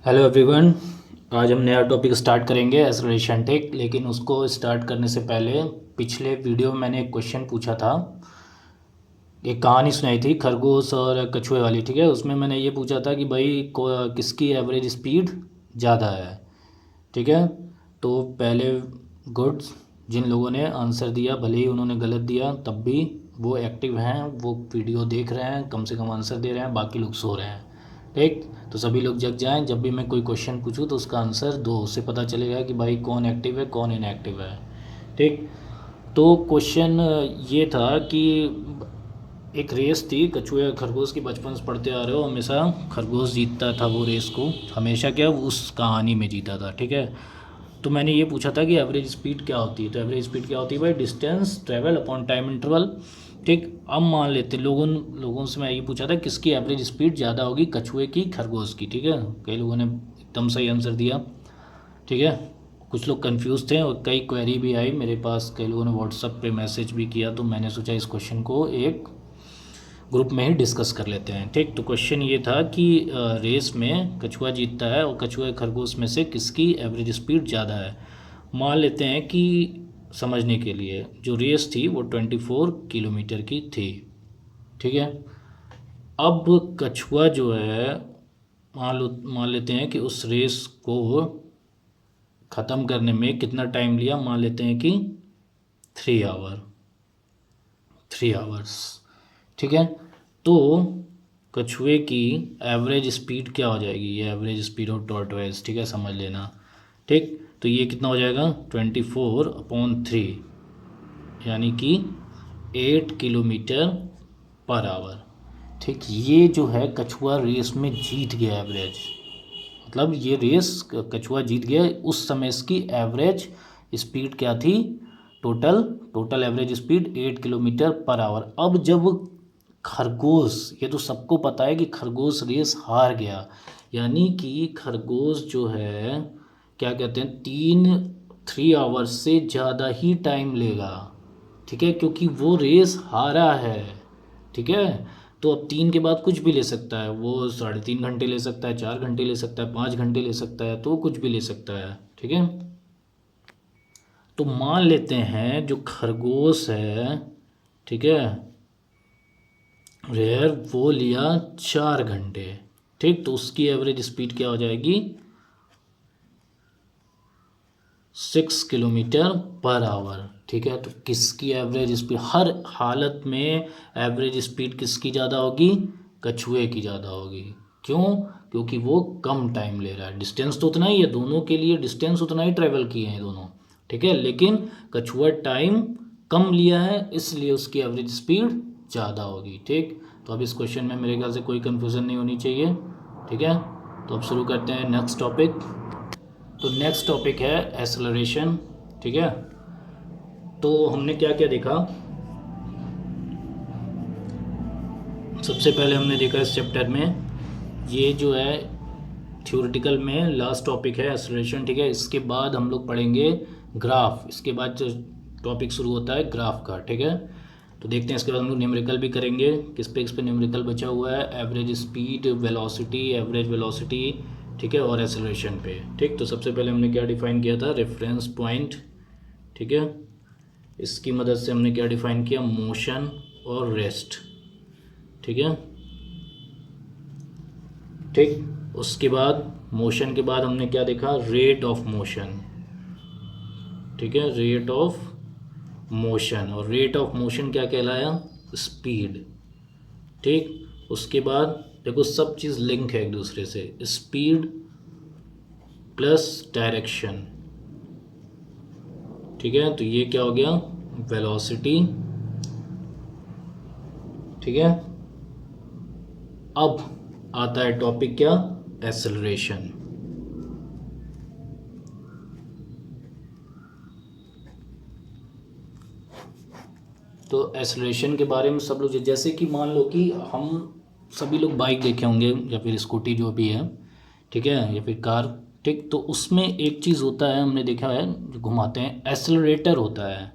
Hello everyone. आज हम नया टॉपिक स्टार्ट करेंगे एक्सेलरेशन टेक। लेकिन उसको स्टार्ट करने से पहले पिछले वीडियो में मैंने एक क्वेश्चन पूछा था, एक कहानी सुनाई थी खरगोश और कछुए वाली। ठीक है, उसमें मैंने ये पूछा था कि भाई किसकी एवरेज स्पीड ज़्यादा है। ठीक है, तो पहले गुड्स जिन लोगों ने आंसर दिया, भले ही उन्होंने गलत दिया तब भी वो एक्टिव हैं, वो वीडियो देख रहे हैं, कम से कम आंसर दे रहे हैं, बाकी लोग सो रहे हैं। ठीक, तो सभी लोग जग जाएं। जब भी मैं कोई क्वेश्चन पूछूं तो उसका आंसर दो, उससे पता चलेगा कि भाई कौन एक्टिव है कौन इनएक्टिव है। ठीक, तो क्वेश्चन ये था कि एक रेस थी कछुए और खरगोश की, बचपन से पढ़ते आ रहे हो, हमेशा खरगोश जीतता था वो रेस को, हमेशा क्या उस कहानी में जीता था। ठीक है, तो मैंने ये पूछा था कि एवरेज स्पीड क्या होती है। तो एवरेज स्पीड क्या होती है भाई, distance travel upon time interval. ठीक, अब मान लेते लोगों लोगों से मैं ये पूछा था किसकी एवरेज स्पीड ज़्यादा होगी, कछुए की खरगोश की। ठीक है, कई लोगों ने एकदम सही आंसर दिया। ठीक है, कुछ लोग कंफ्यूज थे और कई क्वेरी भी आई मेरे पास, कई लोगों ने व्हाट्सअप पे मैसेज भी किया, तो मैंने सोचा इस क्वेश्चन को एक ग्रुप में ही डिस्कस कर लेते हैं। ठीक, तो क्वेश्चन ये था कि रेस में कछुआ जीतता है और कछुआ खरगोश में से किसकी एवरेज स्पीड ज़्यादा है। मान लेते हैं कि समझने के लिए जो रेस थी वो 24 किलोमीटर की थी। ठीक है, अब कछुआ जो है, मान लेते हैं कि उस रेस को ख़त्म करने में कितना टाइम लिया, मान लेते हैं कि 3 आवर, 3 आवर्स। ठीक है, तो कछुए की एवरेज स्पीड क्या हो जाएगी, ये एवरेज स्पीड ऑफ टॉर्टोइज। ठीक है, समझ लेना। ठीक, तो ये कितना हो जाएगा 24/3, यानी कि 8 किलोमीटर पर आवर। ठीक, ये जो है कछुआ रेस में जीत गया एवरेज, मतलब ये रेस कछुआ जीत गया। उस समय इसकी एवरेज स्पीड क्या थी, total total average speed 8 kilometre per hour. अब जब खरगोश, ये तो सबको पता है कि खरगोश रेस हार गया, यानी कि खरगोश जो है क्या कहते हैं, 3 आवर्स से ज़्यादा ही टाइम लेगा। ठीक है, क्योंकि वो रेस हारा है। ठीक है, तो अब 3 के बाद कुछ भी ले सकता है, वो 3.5 घंटे ले सकता है, 4 घंटे ले सकता है, 5 घंटे ले सकता है, तो कुछ भी ले सकता है। ठीक है, तो मान लेते हैं जो खरगोश है, ठीक है, रेयर वो लिया 4 घंटे। ठीक, तो उसकी एवरेज स्पीड क्या हो जाएगी, 6 किलोमीटर पर आवर। ठीक है, तो किसकी एवरेज स्पीड, हर हालत में एवरेज स्पीड किसकी ज़्यादा होगी, कछुए की ज़्यादा होगी। क्यों, क्योंकि वो कम टाइम ले रहा है, डिस्टेंस तो उतना ही है दोनों के लिए, डिस्टेंस उतना ही ट्रेवल किए हैं दोनों। ठीक है, लेकिन कछुआ टाइम कम लिया है, इसलिए उसकी एवरेज स्पीड ज़्यादा होगी। ठीक, तो अब इस क्वेश्चन में मेरे ख्याल से कोई कन्फ्यूज़न नहीं होनी चाहिए। ठीक है, तो अब शुरू करते हैं नेक्स्ट टॉपिक। तो नेक्स्ट टॉपिक है एक्सेलरेशन। ठीक है, तो हमने क्या क्या देखा, सबसे पहले हमने देखा इस चैप्टर में, ये जो है थ्योरेटिकल में लास्ट टॉपिक है एक्सेलरेशन। ठीक है, इसके बाद हम लोग पढ़ेंगे ग्राफ, इसके बाद जो टॉपिक शुरू होता है ग्राफ का। ठीक है, तो देखते हैं इसके बाद हम लोग न्यूमेरिकल भी करेंगे। किस पे न्यूमेरिकल बचा हुआ है, average speed, velocity, average velocity, ठीक है, और एक्सेलरेशन पे। ठीक, तो सबसे पहले हमने क्या डिफाइन किया था, रेफरेंस पॉइंट। ठीक है, इसकी मदद से हमने क्या डिफाइन किया, मोशन और रेस्ट। ठीक है, ठीक, उसके बाद मोशन के बाद हमने क्या देखा, रेट ऑफ मोशन। ठीक है, रेट ऑफ मोशन, और रेट ऑफ मोशन क्या कहलाया, स्पीड। ठीक, उसके बाद देखो सब चीज़ लिंक है एक दूसरे से, स्पीड प्लस डायरेक्शन। ठीक है, तो ये क्या हो गया, वेलोसिटी। ठीक है, अब आता है टॉपिक क्या, एक्सेलरेशन। तो एक्सेलरेशन के बारे में सब लोग, जैसे कि मान लो कि हम सभी लोग बाइक देखे होंगे या फिर स्कूटी जो भी है, ठीक है, या फिर कार। ठीक, तो उसमें एक चीज़ होता है, हमने देखा है, जो घुमाते हैं, एक्सेलरेटर होता है।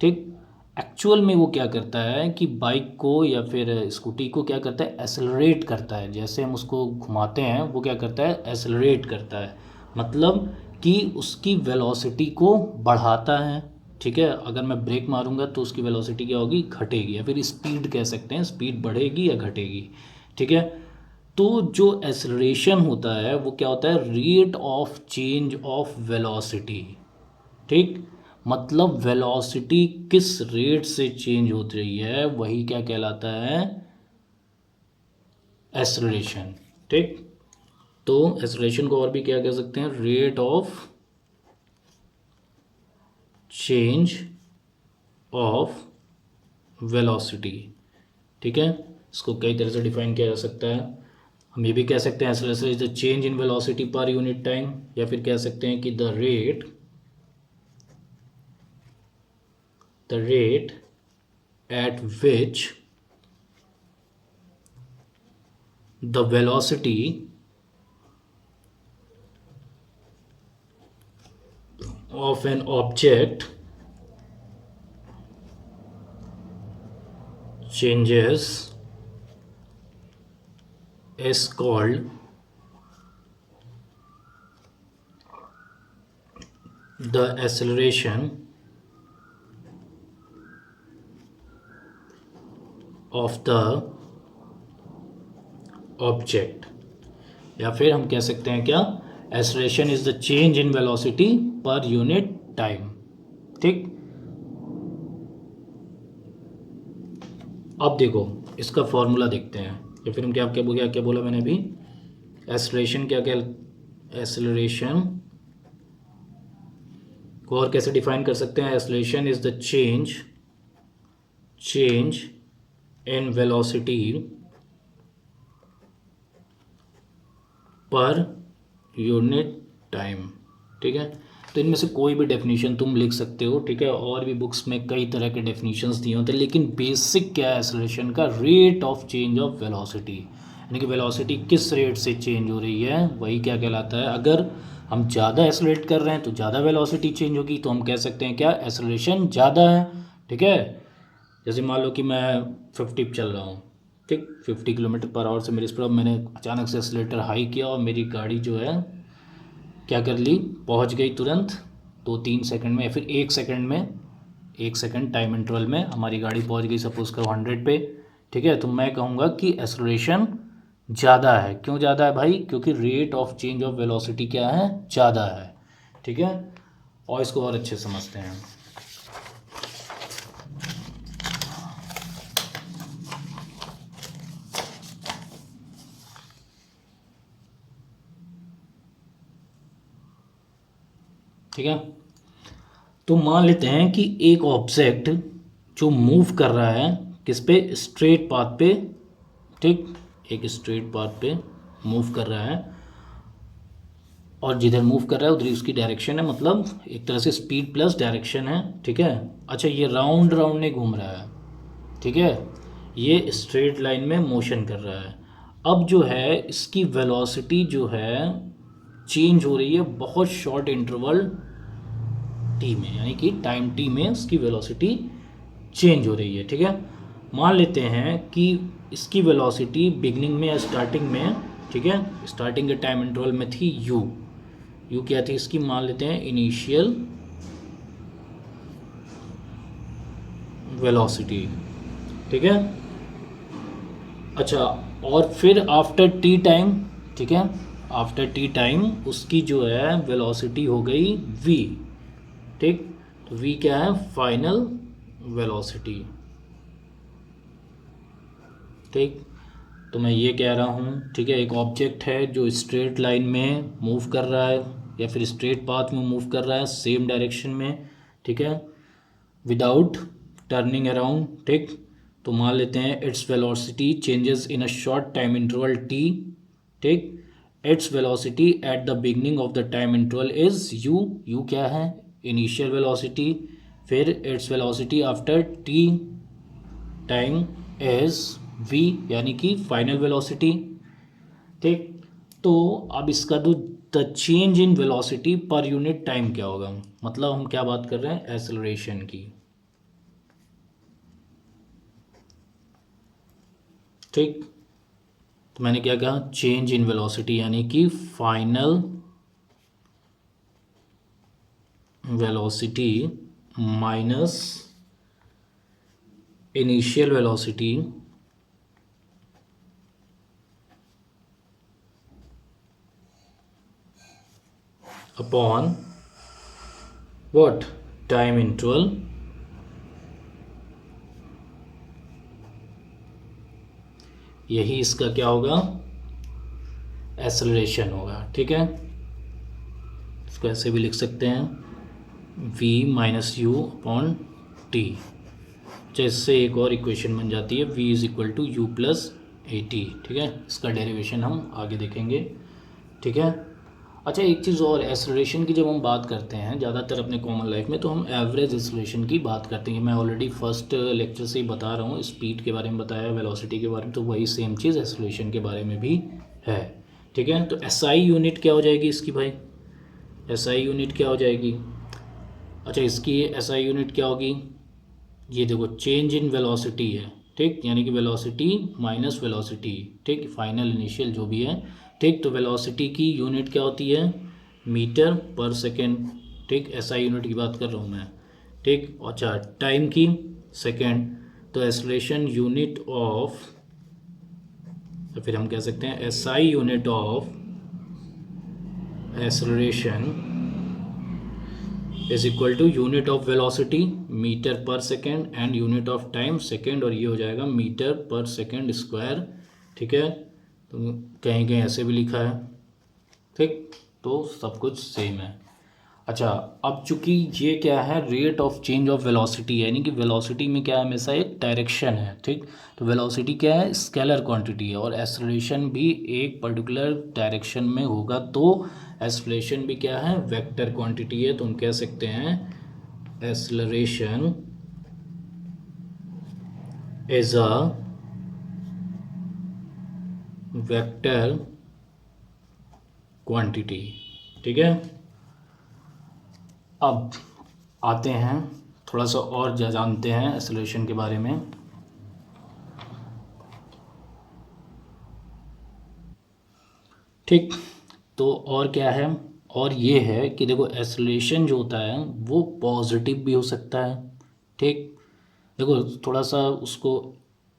ठीक, एक्चुअल में वो क्या करता है कि बाइक को या फिर स्कूटी को क्या करता है, एसेलरेट करता है। जैसे हम उसको घुमाते हैं वो क्या करता है, एसेलरेट करता है, मतलब कि उसकी वेलोसिटी को बढ़ाता है। ठीक है, अगर मैं ब्रेक मारूंगा तो उसकी वेलोसिटी क्या होगी, घटेगी, या फिर स्पीड कह सकते हैं, स्पीड बढ़ेगी या घटेगी। ठीक है, तो जो एसेलरेशन होता है वो क्या होता है, rate of change of velocity. ठीक, मतलब वेलोसिटी किस रेट से चेंज होती रही है वही क्या कहलाता है, एसेलरेशन। ठीक, तो एसेलरेशन को और भी क्या कह सकते हैं, rate of change of velocity. ठीक है, इसको कई तरह से डिफाइन किया जा सकता है। हम ये भी कह सकते हैं acceleration is the change in velocity पर यूनिट टाइम, या फिर कह सकते हैं कि the rate at which the velocity of an object changes is called the acceleration of the object, या फिर हम कह सकते हैं क्या, acceleration is the change in velocity पर यूनिट टाइम। ठीक, अब देखो इसका फॉर्मूला देखते हैं, या फिर हम क्या क्या क्या बोला मैंने अभी, एक्सेलरेशन क्या क्या, एक्सेलरेशन को और कैसे डिफाइन कर सकते हैं, acceleration is the change in velocity पर यूनिट टाइम। ठीक है, तो इनमें से कोई भी डेफिनेशन तुम लिख सकते हो। ठीक है, और भी बुक्स में कई तरह के डेफिनेशंस दिए होते हैं, लेकिन बेसिक क्या है एक्सेलरेशन का, rate of change of velocity, यानी कि वेलोसिटी किस रेट से चेंज हो रही है वही क्या कहलाता है। अगर हम ज़्यादा एक्सेलरेट कर रहे हैं तो ज़्यादा वेलोसिटी चेंज होगी, तो हम कह सकते हैं क्या, एक्सेलरेशन ज़्यादा है। ठीक है, जैसे मान लो कि मैं 50 पे चल रहा हूँ, ठीक, 50 किलोमीटर पर आवर से मेरी स्पीड, मैंने अचानक से एक्सीलेटर हाई किया और मेरी गाड़ी जो है क्या कर ली, पहुँच गई तुरंत 2-3 सेकंड में, या फिर 1 सेकंड में, 1 सेकंड टाइम इंटरवल में हमारी गाड़ी पहुँच गई सपोज करो 100 पे। ठीक है, तो मैं कहूँगा कि एक्सेलरेशन ज़्यादा है। क्यों ज़्यादा है भाई, क्योंकि rate of change of velocity क्या है, ज़्यादा है। ठीक है, और इसको और अच्छे समझते हैं। ठीक है, तो मान लेते हैं कि एक ऑब्जेक्ट जो मूव कर रहा है किस पे, स्ट्रेट पाथ पे। ठीक, एक स्ट्रेट पाथ पे मूव कर रहा है, और जिधर मूव कर रहा है उधर उसकी डायरेक्शन है, मतलब एक तरह से स्पीड प्लस डायरेक्शन है। ठीक है, अच्छा ये राउंड राउंड नहीं घूम रहा है। ठीक है, ये स्ट्रेट लाइन में मोशन कर रहा है। अब जो है इसकी वेलोसिटी जो है चेंज हो रही है बहुत शॉर्ट इंटरवल टी में, यानी कि टाइम टी में उसकी वेलोसिटी चेंज हो रही है। ठीक है, मान लेते हैं कि इसकी वेलोसिटी बिगनिंग में या स्टार्टिंग में, ठीक है, स्टार्टिंग के टाइम इंटरवल में थी यू क्या थी इसकी, मान लेते हैं इनिशियल वेलोसिटी। ठीक है, अच्छा, और फिर आफ्टर टी टाइम, ठीक है, आफ्टर टी टाइम उसकी जो है वेलोसिटी हो गई वी। ठीक, तो वी क्या है, फाइनल वेलोसिटी। ठीक, तो मैं ये कह रहा हूँ, ठीक है, एक ऑब्जेक्ट है जो स्ट्रेट लाइन में मूव कर रहा है या फिर स्ट्रेट पाथ में मूव कर रहा है सेम डायरेक्शन में। ठीक है, विदाउट टर्निंग अराउंड। ठीक, तो मान लेते हैं its velocity changes in a short time interval T. ठीक, its velocity at the beginning of the time interval is U क्या है, इनिशियल वेलोसिटी। फिर its velocity after T time is V, यानी कि फाइनल वेलोसिटी। ठीक, तो अब इसका जो द चेंज इन वेलोसिटी पर यूनिट टाइम क्या होगा, मतलब हम क्या बात कर रहे हैं, एक्सेलरेशन की। ठीक। तो मैंने क्या कहा, चेंज इन वेलोसिटी यानी कि final velocity minus initial velocity upon what, time interval यही इसका क्या होगा, एक्सेलरेशन होगा। ठीक है, इसको ऐसे भी लिख सकते हैं v minus U upon T. इससे एक और इक्वेशन बन जाती है v is equal to U plus A T. ठीक है, इसका डेरिवेशन हम आगे देखेंगे। ठीक है, अच्छा एक चीज़ और, एक्सेलरेशन की जब हम बात करते हैं ज़्यादातर अपने कॉमन लाइफ में, तो हम एवरेज एक्सेलरेशन की बात करते हैं। मैं ऑलरेडी फर्स्ट लेक्चर से ही बता रहा हूँ, स्पीड के बारे में बताया, वेलोसिटी के बारे में, तो वही सेम चीज़ एक्सेलरेशन के बारे में भी है। ठीक है, तो एसआई यूनिट क्या हो जाएगी इसकी भाई, एसआई यूनिट क्या हो जाएगी। अच्छा इसकी एसआई यूनिट क्या होगी, ये देखो चेंज इन वेलोसिटी है। ठीक, यानी कि वेलोसिटी माइनस वेलोसिटी, ठीक, फाइनल इनिशियल जो भी है। ठीक, तो वेलोसिटी की यूनिट क्या होती है, मीटर पर सेकेंड। ठीक, एसआई यूनिट की बात कर रहा हूँ मैं। ठीक, अच्छा टाइम की सेकेंड, तो एक्सेलरेशन यूनिट ऑफ, तो फिर हम कह सकते हैं SI unit of acceleration is equal to unit of velocity metre per second and unit of time second, और ये हो जाएगा मीटर पर सेकेंड स्क्वायर। ठीक है, तो कहीं कहीं ऐसे भी लिखा है। ठीक, तो सब कुछ सेम है। अच्छा अब चूंकि ये क्या है, rate of change of velocity है, यानी कि वेलोसिटी में क्या है, हमेशा एक डायरेक्शन है। ठीक, तो वेलोसिटी क्या है, स्केलर क्वांटिटी है, और एक्सेलरेशन भी एक पर्टिकुलर डायरेक्शन में होगा, तो एक्सेलरेशन भी क्या है, वेक्टर क्वांटिटी है। तो हम कह सकते हैं acceleration is a vector quantity. ठीक है, अब आते हैं थोड़ा सा और जानते हैं एक्सेलरेशन के बारे में। ठीक, तो और क्या है, और ये है कि देखो एक्सेलरेशन जो होता है वो पॉजिटिव भी हो सकता है। ठीक, देखो थोड़ा सा उसको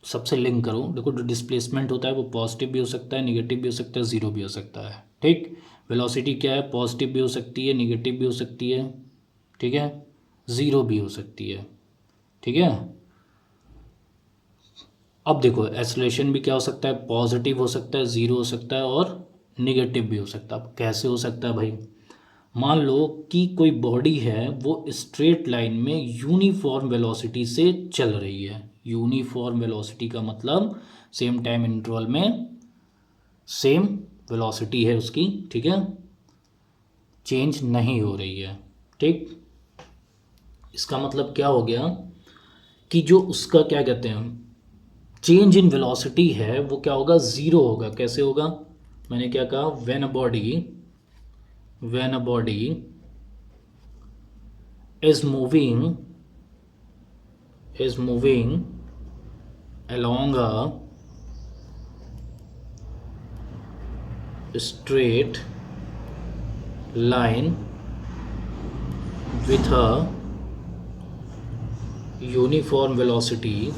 सबसे लिंक करो, देखो जो डिस्प्लेसमेंट होता है वो पॉजिटिव भी हो सकता है, निगेटिव भी हो सकता है, ज़ीरो भी हो सकता है। ठीक, वेलोसिटी क्या है, पॉजिटिव भी हो सकती है, निगेटिव भी हो सकती है, ठीक है, ज़ीरो भी हो सकती है। ठीक है, अब देखो एक्सेलरेशन भी क्या हो सकता है, पॉजिटिव हो सकता है, ज़ीरो हो सकता है, और निगेटिव भी हो सकता है। अब कैसे हो सकता है भाई, मान लो कि कोई बॉडी है वो स्ट्रेट लाइन में यूनिफॉर्म वेलोसिटी से चल रही है। यूनिफॉर्म वेलोसिटी का मतलब सेम टाइम इंटरवल में सेम वेलोसिटी है उसकी। ठीक है, चेंज नहीं हो रही है। ठीक, इसका मतलब क्या हो गया कि जो उसका क्या कहते हैं, चेंज इन वेलोसिटी है वो क्या होगा, ज़ीरो होगा। कैसे होगा, मैंने क्या कहा, when a body is moving along a straight line with a uniform velocity,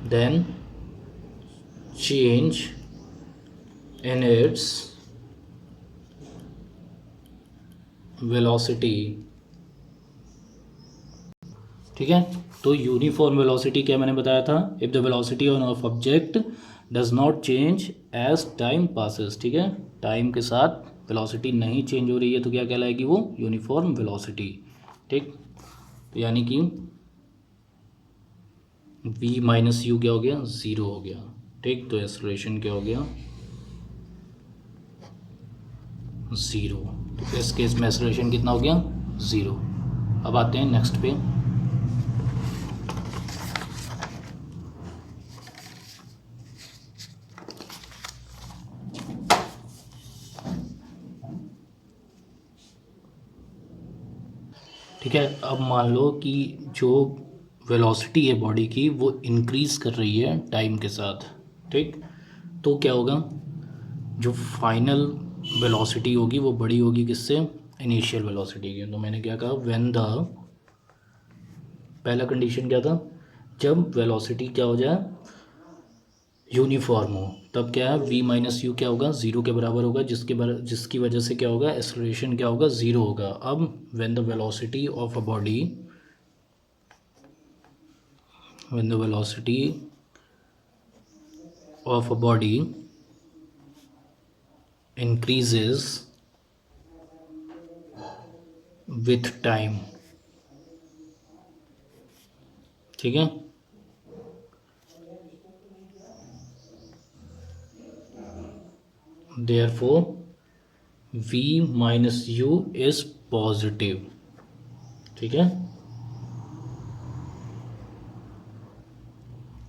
then change in its velocity। ठीक है, तो यूनिफॉर्म वेलोसिटी क्या मैंने बताया था, if the velocity of object does not change as time passes. ठीक है, time के साथ वेलोसिटी नहीं चेंज हो रही है तो क्या कहलाएगी वो, यूनिफॉर्म वेलोसिटी। ठीक, तो यानी कि v माइनस यू क्या हो गया, ज़ीरो हो गया। ठीक, तो एक्सेलरेशन क्या हो गया, ज़ीरो। तो इस केस में एक्सेलरेशन कितना हो गया, ज़ीरो। अब आते हैं नेक्स्ट पे। ठीक है, अब मान लो कि जो वेलोसिटी है बॉडी की वो इंक्रीज़ कर रही है टाइम के साथ, ठीक। तो क्या होगा, जो फाइनल वेलोसिटी होगी वो बड़ी होगी किससे, इनिशियल वेलोसिटी की। तो मैंने क्या कहा, व्हेन द, पहला कंडीशन क्या था, जब वेलोसिटी क्या हो जाए, यूनिफॉर्म हो, तब क्या है, v माइनस यू क्या होगा, ज़ीरो के बराबर होगा, जिसकी वजह से क्या होगा, एक्सेलरेशन क्या होगा, ज़ीरो होगा। अब when the velocity of a body, when the velocity of a body increases with time, ठीक है। therefore v minus you is positive, ठीक है,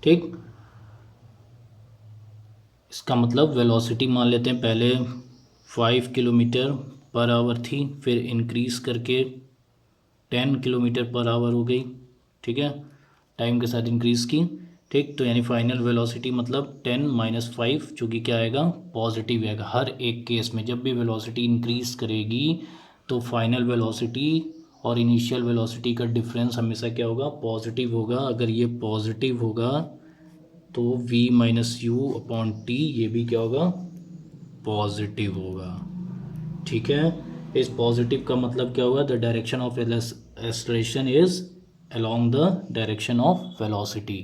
ठीक। इसका मतलब वेलोसिटी मान लेते हैं पहले 5 किलोमीटर पर आवर थी, फिर इंक्रीज़ करके 10 किलोमीटर पर आवर हो गई, ठीक है, टाइम के साथ इंक्रीज़ की, ठीक। तो यानी फाइनल वेलोसिटी मतलब 10 - 5, जो कि क्या आएगा, पॉजिटिव आएगा। हर एक केस में जब भी वेलोसिटी इंक्रीज़ करेगी तो फाइनल वेलोसिटी और इनिशियल वेलोसिटी का डिफरेंस हमेशा क्या होगा, पॉजिटिव होगा। अगर ये पॉजिटिव होगा तो v minus U upon T ये भी क्या होगा, पॉजिटिव होगा, ठीक है। इस पॉजिटिव का मतलब क्या होगा, the direction of acceleration is along the direction of velocity,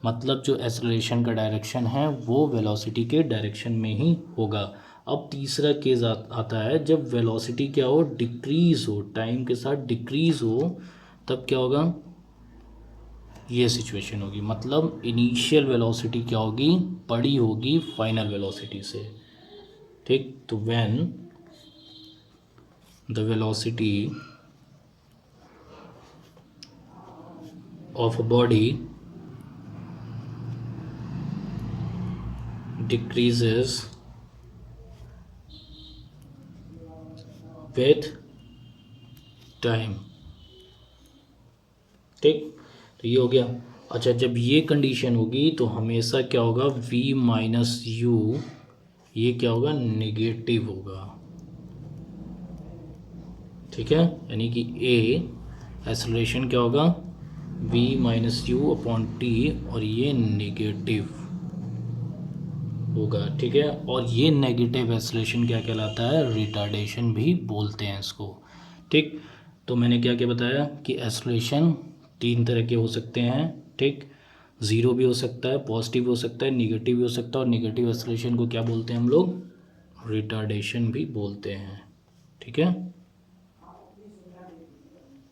मतलब जो एक्सेलरेशन का डायरेक्शन है वो वेलोसिटी के डायरेक्शन में ही होगा। अब तीसरा केस आता है, जब वेलोसिटी क्या हो, डिक्रीज हो, टाइम के साथ डिक्रीज हो, तब क्या होगा, ये सिचुएशन होगी, मतलब इनिशियल वेलोसिटी क्या होगी, बड़ी होगी फाइनल वेलोसिटी से, ठीक। तो when the velocity of a body decreases with time, ठीक। तो ये हो गया। अच्छा, जब ये कंडीशन होगी तो हमेशा क्या होगा, v माइनस यू ये क्या होगा, नेगेटिव होगा, ठीक है। यानी कि a एक्सेलरेशन क्या होगा, v minus U upon T, और ये नेगेटिव होगा, ठीक है। और ये नेगेटिव एक्सेलरेशन क्या कहलाता है, रिटार्डेशन भी बोलते हैं इसको, ठीक। तो मैंने क्या क्या बताया कि एक्सेलरेशन तीन तरह के हो सकते हैं, ठीक। ज़ीरो भी हो सकता है, पॉजिटिव हो सकता है, निगेटिव भी हो सकता है, और निगेटिव एक्सेलरेशन को क्या बोलते हैं हम लोग, रिटार्डेशन भी बोलते हैं, ठीक है,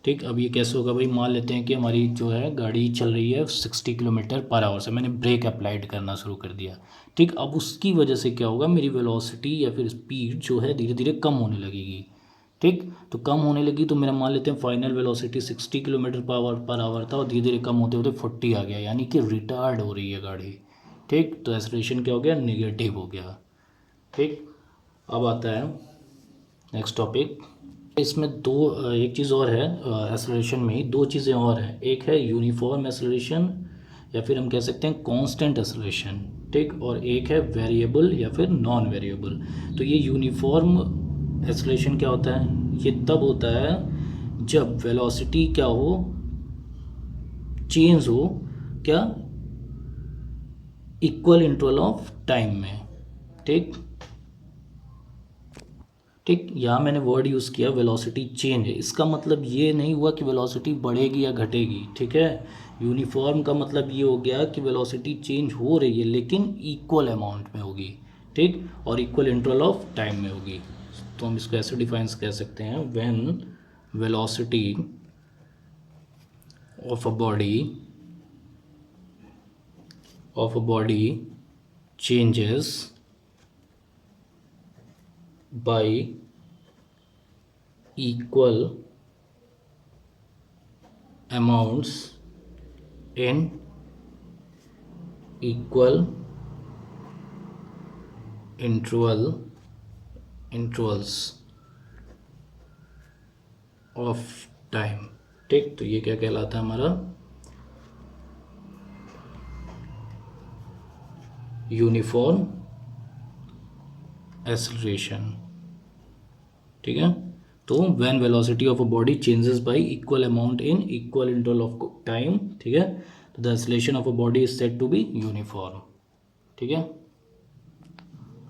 ठीक। अब ये कैसे होगा भाई, मान लेते हैं कि हमारी जो है गाड़ी चल रही है 60 किलोमीटर पर आवर से, मैंने ब्रेक अप्लाइड करना शुरू कर दिया, ठीक। अब उसकी वजह से क्या होगा, मेरी वेलोसिटी या फिर स्पीड जो है धीरे धीरे कम होने लगेगी, ठीक। तो कम होने लगी तो मेरा मान लेते हैं final velocity 60 kilometre per hour था, और धीरे धीरे कम होते होते 40 आ गया, यानी कि रिटार्ड हो रही है गाड़ी, ठीक। तो एक्सेलरेशन क्या हो गया, निगेटिव हो गया, ठीक। अब आता है नेक्स्ट टॉपिक। इसमें दो एक चीज़ और है, एक्सेलरेशन में ही दो चीज़ें और हैं, एक है यूनिफॉर्म एक्सेलरेशन या फिर हम कह सकते हैं कांस्टेंट एक्सेलरेशन, ठीक। और एक है वेरिएबल या फिर नॉन वेरिएबल। तो ये यूनिफॉर्म एक्सेलरेशन क्या होता है, ये तब होता है जब वेलोसिटी क्या हो, चेंज हो, क्या, इक्वल इंटरवल ऑफ टाइम में, ठीक, ठीक। यहाँ मैंने वर्ड यूज़ किया वेलोसिटी चेंज है, इसका मतलब ये नहीं हुआ कि वेलोसिटी बढ़ेगी या घटेगी, ठीक है। यूनिफॉर्म का मतलब ये हो गया कि वेलोसिटी चेंज हो रही है लेकिन इक्वल अमाउंट में होगी, ठीक, और इक्वल इंटरवल ऑफ टाइम में होगी। तो हम इसको ऐसे डिफाइन कह सकते हैं, when velocity of a body changes bye equal amounts in equal intervals of time, ठीक, तो ये क्या कहलाता है हमारा यूनिफॉर्म एक्सेलरेशन। ठीक है, तो when velocity of a body changes by equal amount in equal interval of time, ठीक है, तो the acceleration of a body is said to be uniform. ठीक है,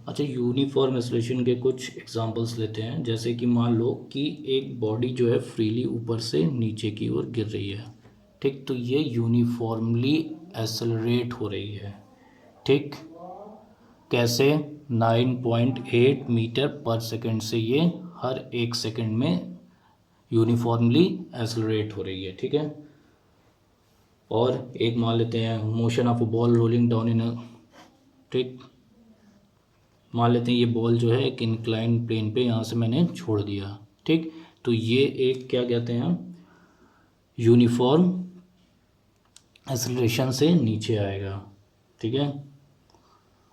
अच्छा, यूनिफॉर्म एक्सेलरेशन के कुछ एग्जांपल्स लेते हैं। जैसे कि मान लो कि एक बॉडी जो है फ्रीली ऊपर से नीचे की ओर गिर रही है, ठीक, तो ये यूनिफॉर्मली एक्सेलरेट हो रही है। ठीक, कैसे? 9.8 मीटर पर सेकंड से ये हर एक सेकंड में यूनिफॉर्मली एक्सेलरेट हो रही है। ठीक है, और एक मान लेते हैं motion of a ball rolling down in a, ठीक, मान लेते हैं ये बॉल जो है एक इंक्लाइन प्लेन पे यहाँ से मैंने छोड़ दिया। ठीक, तो ये एक क्या कहते हैं हम, यूनिफॉर्म एक्सेलरेशन से नीचे आएगा। ठीक है,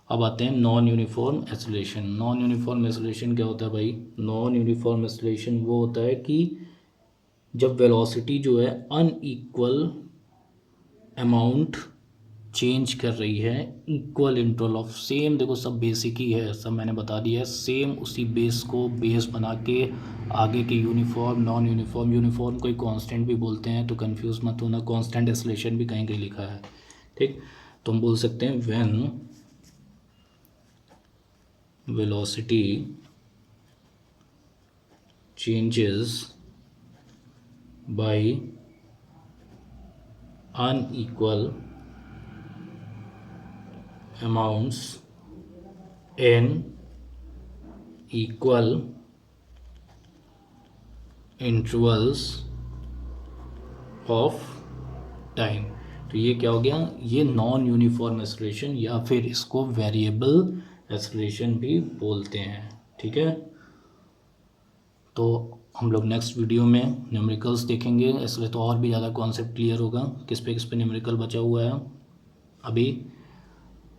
अब आते हैं non uniform acceleration. Non uniform acceleration क्या होता है भाई? नॉन यूनिफॉर्म एक्सेलरेशन वो होता है कि जब वेलोसिटी जो है अनइक्वल अमाउंट चेंज कर रही है इक्वल इंटरवल ऑफ, सेम, देखो सब बेसिक ही है, सब मैंने बता दिया है, सेम उसी बेस को बेस बना के आगे के यूनिफॉर्म, नॉन यूनिफॉर्म, यूनिफॉर्म कोई कांस्टेंट भी बोलते हैं तो कंफ्यूज मत होना, कांस्टेंट एक्सेलरेशन भी कहीं कहीं लिखा है। ठीक, तो हम बोल सकते हैं when velocity changes by unequal amounts in equal intervals of time, तो ये क्या हो गया? ये नॉन यूनिफॉर्म एक्सेलरेशन या फिर इसको वेरिएबल एक्सेलरेशन भी बोलते हैं। ठीक है, तो हम लोग नेक्स्ट वीडियो में न्यूमेरिकल्स देखेंगे, इसलिए तो और भी ज़्यादा कॉन्सेप्ट क्लियर होगा किस पे न्यूमेरिकल बचा हुआ है अभी।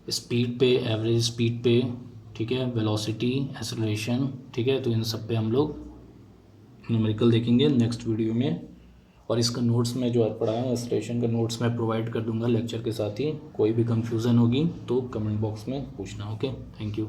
स्पीड पे, एवरेज स्पीड पे, ठीक है, वेलोसिटी, एक्सेलरेशन, ठीक है, तो इन सब पे हम लोग न्यूमेरिकल देखेंगे नेक्स्ट वीडियो में। और इसका नोट्स में जो पढ़ाया है एक्सेलरेशन का नोट्स मैं प्रोवाइड कर दूंगा लेक्चर के साथ ही। कोई भी कंफ्यूजन होगी तो कमेंट बॉक्स में पूछना। Okay, thank you.